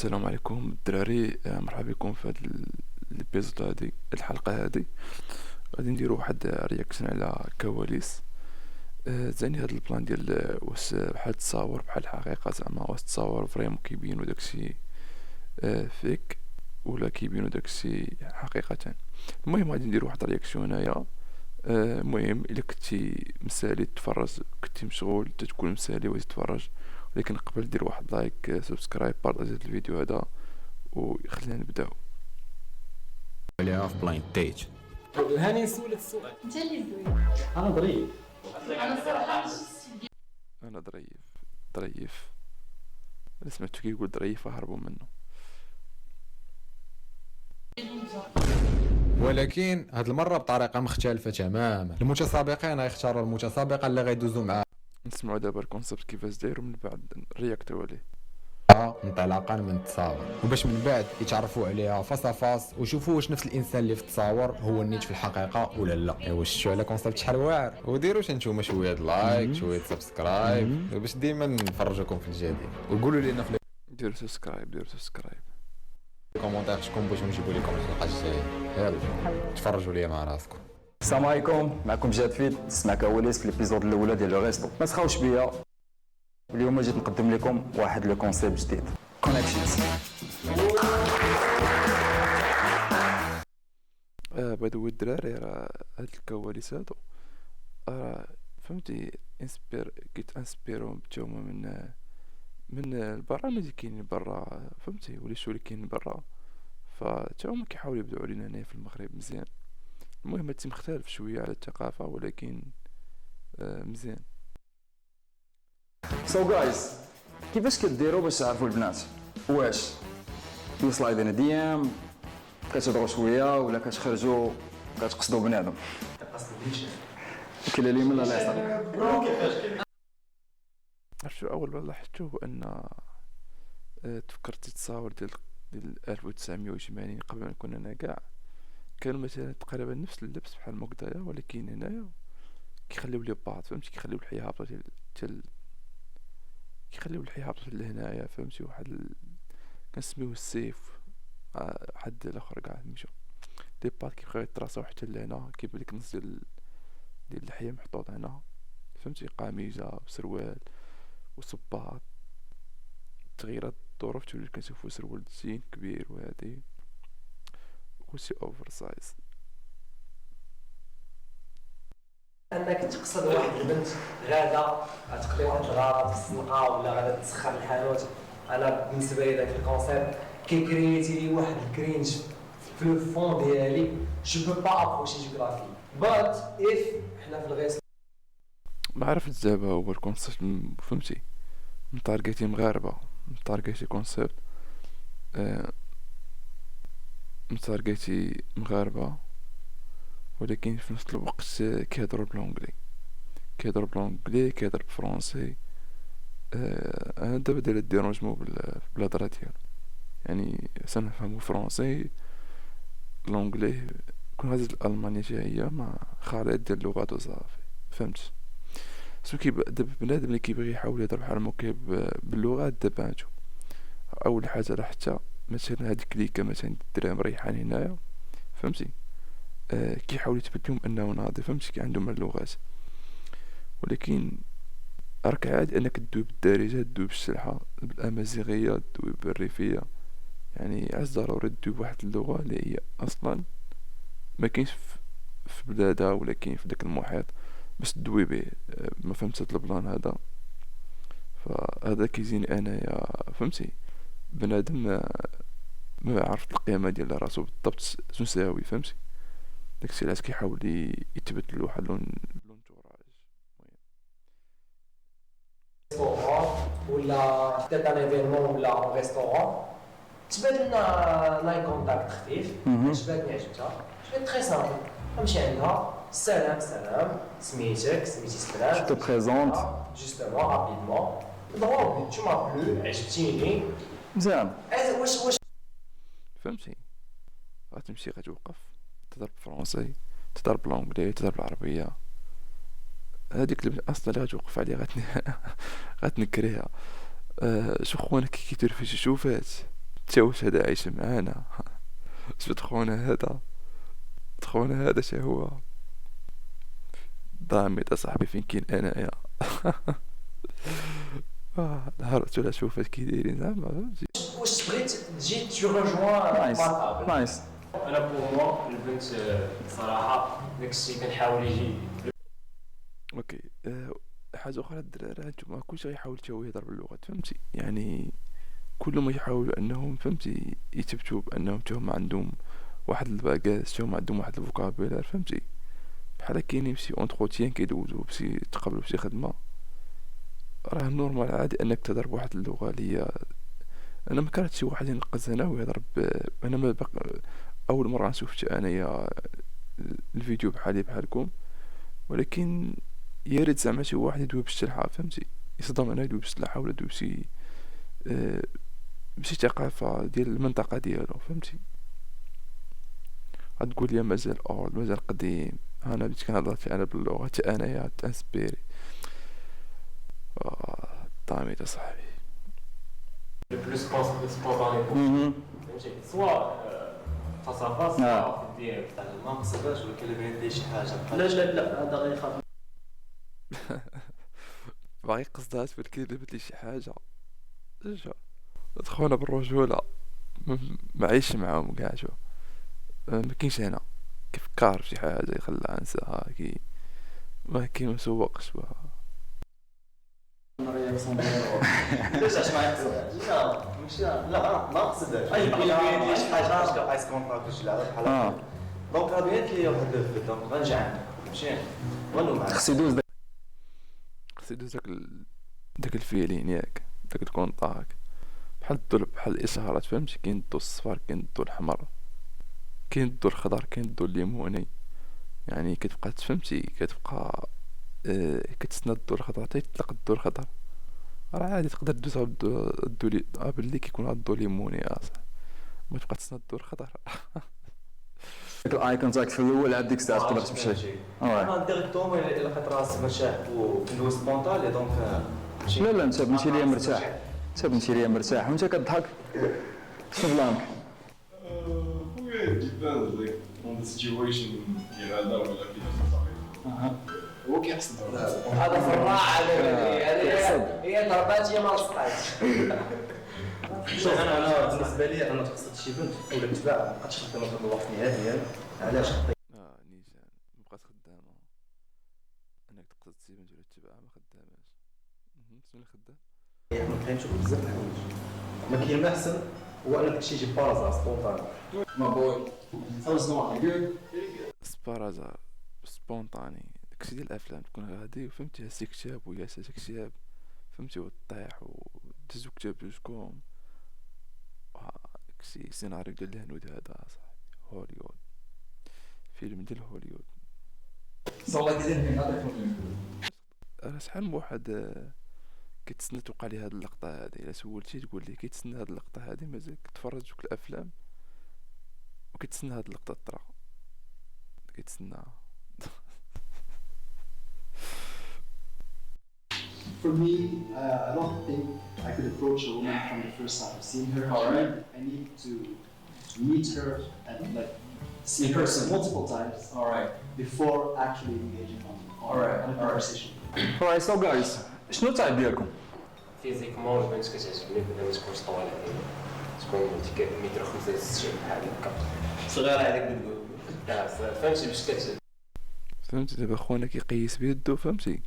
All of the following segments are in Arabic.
السلام عليكم الدراري، مرحبا بكم في هذا الابيزود، هذه الحلقه هذه غادي نديرو واحد رياكشن على كواليس. زاني هذا البلان ديال واش بحال تصاور بحال الحقيقه، زعما واش تصاور فريمون كيبينو داكشي فيك ولا كيبينو داكشي حقيقه. المهم غادي نديرو واحد رياكشن هنايا. المهم الا كنتي مسالي تتفرج، كنتي مشغول تكون مسالي وتتفرج، ولكن قبل دير واحد لايك، سبسكرايب، بارطاجي الفيديو هذا وخلينا نبداو. عليها في بلايند ديت. هاني نسولك السؤال. انت اللي دوي. انا ظريف. انا الصراحه مش انا ظريف انا سمعتو كيقول ظريف هربوا منه. ولكن هاد المره بطريقه مختلفه تماما. المتسابقين غيختاروا المتسابقه اللي غيدوزوا معاها نسمعوا دابا الكونسيبت كيفاش داير، ومن بعد نرياكتو عليه. انطلاقا من التصاور، وباش من بعد يتعرفوا عليها فاس ويشوفوا واش نفس الانسان اللي في التصاور هو النيت في الحقيقه ولا لا. ايوا شفتوا على كونسيبت شحال واعر، وديروا نتوما شويه لايك شويه سبسكرايب باش ديما نفرجوكم في الجديد، وقولوا لنا في ديروا سبسكرايب. الكومونتير شكون بغيتو نجيبوا لكم الحلقه الجايه. يلا تفرجوا ليا مع راسكم. السلام عليكم، معكم جاد فيد. تسمع كواليس في الابيزود الاولى ديال لو ريستو. ما تخاوش بيا، اليوم جيت نقدم لكم واحد لو كونسيبت جديد، كونيكشنز. باي ذا الدراري، راه هاد الكواليس هادو فهمتي كيتانسبيرو بتوما من البرامج اللي كاينين برا، فهمتي، ولا شو اللي كاين برا، فتا هما كيحاولوا يبدعوا علينا هنايا في المغرب مزيان. المهم هادشي مختلف شويه على الثقافه، ولكن مزيان. سو جايز، كيفاش كديروا باش تعرفوا البنات؟ واش يوصل دي ام كتهضروا شويه، ولا كتخرجوا كتقصدوا بنادم؟ كلا اليمين لا اليسار؟ عرفتو اول ما لاحظتو هو ان تفكرت التصاور ديال 1980 قبل ما نكون انا كاع، كانوا مثلا تقريبا نفس اللبس بحال المقدايا، ولكن هنايا كيخليو لي باط، فهمتي، كيخليو الحياه هابطه كيخليو الحياه هابطه لهنايا، فهمتي. كنسميوه السيف. حد الاخر كاع مشى دي باط كيبقاو يتراساو حتى لهنا، كيبان لك النص ديال اللحيه محطوط هنا، فهمتي، قميجه وسروال وصباط. تغييرات الظروف تولي كنشوفو سروال زين كبير، وهادي كلشي اوفر سايز. انك تقصد واحد البنت غاده غتقضي واحد الغرض في الزنقه ولا غادا تسخر الحانوت. انا بالنسبه لي داك الكونسيبت كيكريتي لي واحد الكرينج في الفون ديالي. جو بو با ابروشي دو غرافي بات اف حنا في الغيس. ما عرفت دابا هو الكونسيبت، فهمتي، متاركيتي مغاربه، متاركيتي كونسيبت، متاركيتي مغاربه، ولكن في نفس الوقت كيهضروا بالانجلي، كيهضر بالفرنسي. انا دابا داير ديرونجمون بالهضره ديالو، يعني سنفهمو فرنسي، الانجلي كون غازي الالمانية حتى هي ما خليط ديال اللغات وصافي، فهمت. سو دابا بنادم اللي كيبغي يحاول يهضر بحال ما باللغات دابا هانتو، اول حاجه راه حتى مثلا هاد كليكه مثلا الدراري مريحان هنايا، فهمتي، كيحاول يثبت لهم انه ناضي، فهمتي، كي عندهم اللغات. ولكن راك عادي انك تدوي بالدارجه، تدوي بالشلحه، بالامازيغيه، تدوي بالريفيه، يعني عز ضروري تدوي بواحد اللغه اللي هي اصلا ما كاينش في بلادها، ولا كاين في داك المحيط باش تدوي به. ما فهمت هاد البلان هذا، فهذا كيجيني انايا، فهمتي، بنادم ما عرفت القيمه ديال راسو بالضبط شنو ساوي، فهمتي. داكشي علاش كيحاول يثبت له واحد لونتوراج. ريستورون ولا حتى كان ايفينمون ولا ريستورون تبادلنا لاي كونتاكت خفيف. عجبتني عجبتها، جبت تري سامبل. نمشي عندها، سلام سميتك سميتي فلان، Je te présente. جوستومون رابيدمون دروك tu m'as plu عجبتيني مزيان. واش فهمتي، غتمشي غتوقف تهضر بالفرنسي، تهضر بالانجلي، تهضر بالعربيه، هذيك اللي اصلا اللي غتوقف عليها غتنكريها. شو خوانك كيدير في شي شوفات، تشوش هذا عايش معانا. شفت خونا هذا شا هو ضامي صاحبي فين كاين انايا. هرت ولا شوف اش كي دايرين زعما فهمتي. واش بغيت تجي تو ريجوان نايس نايس. انا بور موا البنت صراحه داكشي كنحاول يجي. اوكي حاجه اخرى الدراري هانتوما كلشي غيحاول تا هو يهضر باللغات فهمتي، يعني كلهم يحاولوا انهم فهمتي يثبتوا بانهم تا هما عندهم واحد الباكاج، تا هما عندهم واحد الفوكابولار فهمتي. بحال كاينين فشي اونتروتيان كيدوزو بشي تقابلوا بشي خدمه، راه نورمال عادي انك تهضر بواحد اللغه اللي هي انا ما كرهتش شي واحد ينقز هنا ويهضر انا ما اول مره نشوف انايا الفيديو بحالكم، ولكن يا ريت زعما شي واحد يدوي بالشلحه فهمتي، يصدم انا يدوي بالشلحه ولا يدوي بشي ثقافه ديال المنطقه ديالو فهمتي. غتقول لي مازال مازال قديم، انا بديت كنهضر انا باللغه حتى انايا تانسبيري. طامي تا صاحبي لو بلوس سبونطاني فهمتي، سوا فاس ا فاس في الديال تاع ما قصداش، ولكن بغيت دير شي حاجه لا هذا غيخاف. باغي قصدات ولكن لبت لي شي حاجه جا خونا بالرجوله ما عايش معاهم كاع شو ما كاينش هنا كيفكر في شي حاجه يخليها انساها كي ما كاين مسوقش ليش عشان ما يقصد؟ لا ما قصدش. اي بغي شي حاجه عايز كونطاكت باش يلعب بحال دونك غادي لي واحد الفيت دونك غنجي عندك ماشي ونو معاك. خص يدوز داك الفيلين ياك داك الكونطاك بحال الضو بحال الاشارات فهمتي. كاين الضو الصفار كاين الضو الاحمر كاين الضو الخضر كاين الضو الليموني، يعني كتبقى تفهمتي كتبقى كتسنى الضو الخضر حتى يطلق الضو الخضر، راه عادي تقدر دوز على الضو باللي كيكون على الضو الليموني اصاحبي ما تبقى تسنى الضو الخضر. ديك الاي كونتاكت في الاول عاد ديك الساعه تقدر تمشي. انا ديريكتومون الا لقيت راسي مرتاح وندوز سبونطالي دونك ماشي. لا انت بنتي ليا مرتاح، انت بنتي ليا مرتاح وانت كضحك شنو بلانك؟ خويا it depends like on the situation ديال هذا ولا كيفاش صافي. هو كيحسن هذا فراع هي ضربات هي ما لصقاتش. شوف انا بالنسبه لي انا تقصد شي بنت ولا تباع ما بقاتش خدامه في الوقت نهائيا. علاش؟ نيشان مبقات خدامه انك تقصد تسيبنت ولا تتبعها ما خداماش. شنو اللي خدام؟ ما كاينش بزاف الحوايج ما كاين ما احسن هو انك تمشي تجيب بارازا سبونطاني. ما بوي سبارازا سبونطاني داكشي ديال الافلام تكون غادي وفهمتي هاسي كتاب وياساتك كتاب فهمتي وطيح ودزو كتاب جوجكم داكشي سيناريو ديال الهنود هذا صاحبي هوليوود فيلم ديال هوليوود. انا شحال من واحد كيتسنى توقع لي هاد اللقطه هادي، الا سولتي تقول لي كيتسنى هاد اللقطه هادي مازال كتفرج دوك الافلام وكيتسنى هاد اللقطه طرا كيتسنى. For me, I don't think I could approach a woman from the first time I've seen her. Alright. I need to meet her and like see her multiple times. alright Before actually engaging on a conversation. alright so guys شنو التايب ديالكم؟ فيزيكمون البنت كتعجبني بلا ما تكونش طويله عليا، تكون متر 65 بحال هكا صغيره عليك بتقول. فهمتي باش كتجي فهمتي دابا خونا كيقيس بيدو فهمتي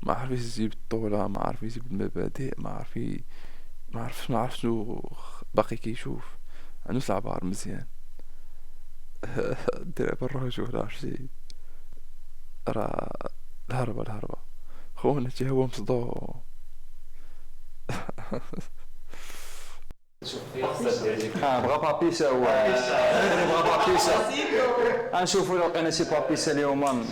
ما عرف يجيب الطولة ما عرف يجيب المبادئ ما عرف شنو باقي كيشوف عنده العبار مزيان. دابا الرجل عرفتي راه الهربة خونا حتى هو مصدوم. بغا بابيسا هو بغا بابيسا غنشوفو لو لقينا شي بابيسا اليوم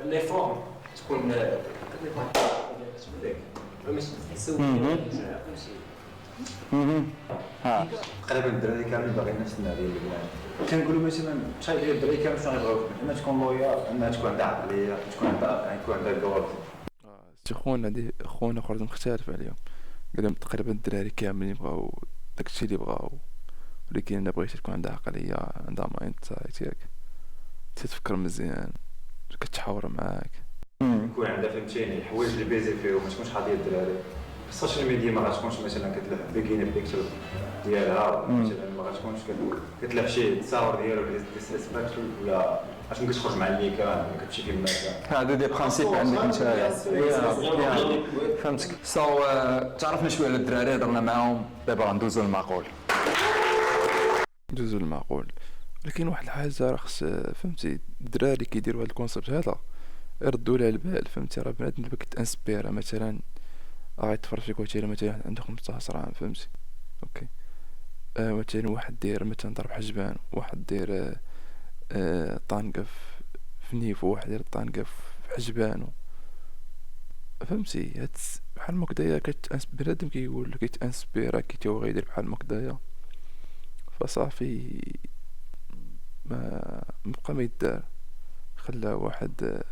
لي فورم تكون ماشي ها تقريبا الدراري كاملين باغيين نفس النوع ديال البنات. كنقولوا مثلا شحال ديال الدراري كامل شنو يبغيو اما تكون لويال اما تكون عندها عقليه تكون عندها جورد. شي خونا اخر مختلف عليهم قال لهم تقريبا الدراري كاملين يبغاو داكشي اللي بغاو، ولكن انا بغيت تكون عندها عقليه، عندها مايند سايت ياك، تتفكر مزيان، كتحاور معاك. يكون عندها فهمتيني الحوايج اللي بيزي فيهم، ما تكونش حاضيه الدراري. السوشيال ميديا ما غاتكونش مثلا كتلعب بيكيني في البيكتور ديالها، مثلا ما غاتكونش كتلعب شي تصاور ديالو ديسريسبكت، ولا غاتكون كتخرج مع اللي كان كتمشي فيه المكان. هادو دي برانسيب عندك نتايا. فهمتك. تعرفنا شويه على الدراري، هضرنا معاهم، دابا غندوزو للمعقول. ندوزو للمعقول، ولكن واحد الحاجه راه خص فهمتي الدراري كيديروا هاد الكونسيبت هذا يردوا لها البال. فهمتي راه بنادم اللي كتانسبيرا مثلا غيتفرج فيك واحد مثلا عنده 15 عام، فهمتي اوكي، مثلا واحد داير مثلا ضرب حجبان، واحد داير طانقه في نيفو، واحد داير طانقه في حجبانو، فهمتي هاد بحال هكدايا بنادم كيقول كيتانسبيرا كيتو غيدير بحال هكدايا، فصافي ما بقى ما يدار، خلى واحد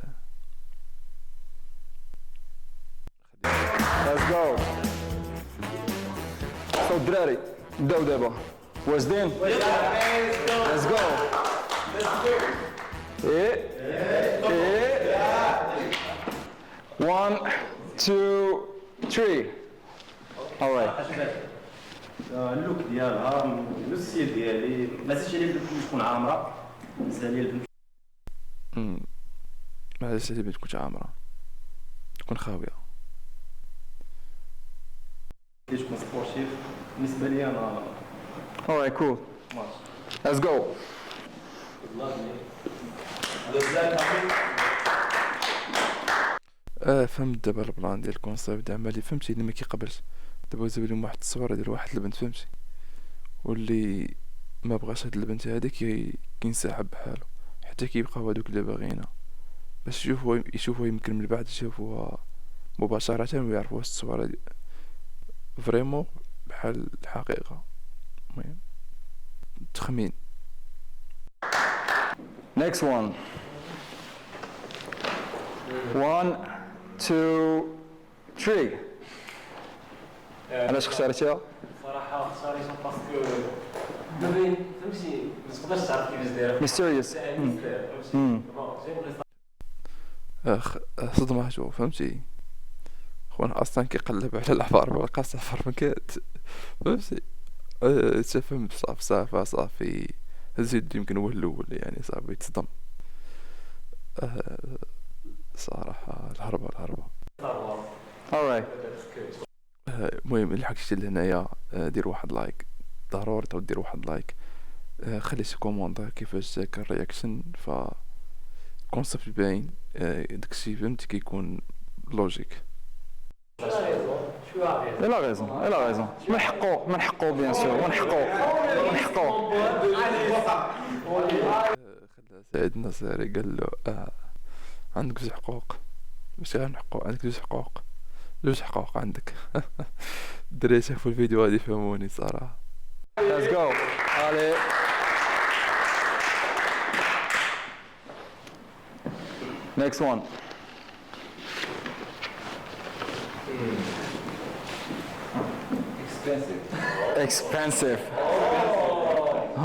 Let's go. So الدراري نبداو دابا، واجدين؟ Let's go. إيه 1 2 3. alright. اللوك ديالها الستيل ديالي ما زادش عليه البنت تكون عامره، زاد عليه البنت ما عادش اللي تكون عامره، تكون خاويه، تكون سبورتيف. بالنسبه لي انا alright cool. Let's go. فهمت دابا البلان ديال الكونسيبت عمالي، فهمتي اللي ما كيقبلش. دابا جاب لهم واحد التصويره ديال واحد البنت، فهمتي، واللي ما بغاش هاد البنت هاديك كينسحب بحالو، حتى كيبقاو هادوك اللي باغينا باش يشوفوا يمكن من بعد يشوفوها مباشره ويعرفوا واش التصويره دي فريمون بحال الحقيقه. المهم تخمين. Next one. 1 2 3. علاش اختاريتيها؟ صراحه اختاريتها باسكو دابا فهمتي ما تقدرش تعرف كيفاش دايره Mysterious. صدمة جو، فهمتي خونا اصلا كيقلب على العفار، ما لقاش عفار ما كات، فهمتي تفهم صافي زيد يمكن هو الاول يعني صافي تصدم. صراحة الهربة. alright. المهم اللي حكيت لهنايا دير واحد لايك، ضروري دير واحد لايك، خلي شي كومونتير كيفاش جاك الرياكشن، ف كونسيبت باين، داكشي فهمتي كيكون لوجيك. إلا غيزون من حقو بيان سور، من حقو. خلى سعيد النصيري قال له عندك جوج حقوق، ماشي غير حقوق، عندك جوج حقوق عندك. الدراري شافوا الفيديو هادي فهموني صراحة. Let's go. Allez. Next one. Expensive.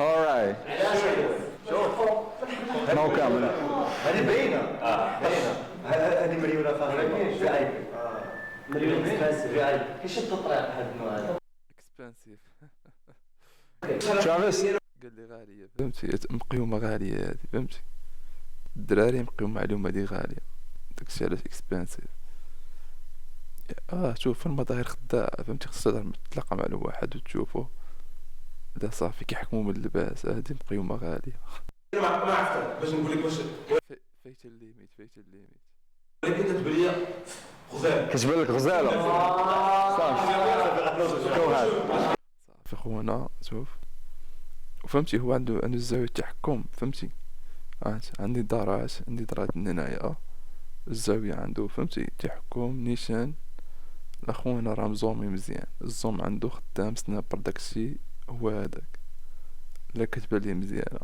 All right. No comment. هذه باينه هذه مريوله فاهمه في اي مليون في اي كيشد الطريق هاد النوع هذا اكسبانسيف. Travis. قال لي غالية، فهمتي مقيومة غالية هادي، فهمتي الدراري مقيومة عليهم هادي غالية، داكشي علاش اكسبانسيف. شوف في المظاهر خداع، فهمتي خصك تتلاقى مع الواحد وتشوفو لا صافي كيحكمو من اللباس، هادي مقيومة غالية. ما عرفت باش نقول لك واش فايت الليميت ولكن كتبان لي غزال، كتبان لك غزالة. صافي خونا شوف، وفهمتي هو عنده زاوية التحكم، فهمتي عندي دارات من هنايا، الزاوية عنده فهمتي تحكم نيشان. اخونا راه مزومي مزيان، الزوم عنده خدام سنابر، داكشي هو هذاك لا كتبان لي مزيانه.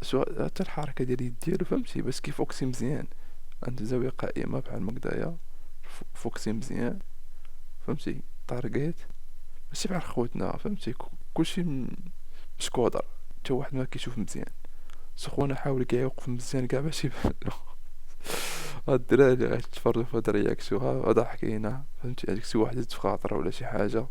شو حتى الحركه ديال اليد ديالو فهمتي باش كيفوكسي مزيان، عنده زاويه قائمه بحال هكدايا، فوكسي مزيان فهمتي، طارقيت ماشي بحال خوتنا فهمتي، كلشي مشكودر، حتى واحد ما كيشوف مزيان. سخونا حاول كاع يوقف مزيان كاع باش يبان له. هاد الدراري اللي غيتفرجوا في هاد الرياكسيون ضحكينا فهمتي، هاديك شي واحد تفخاطر ولا شي حاجه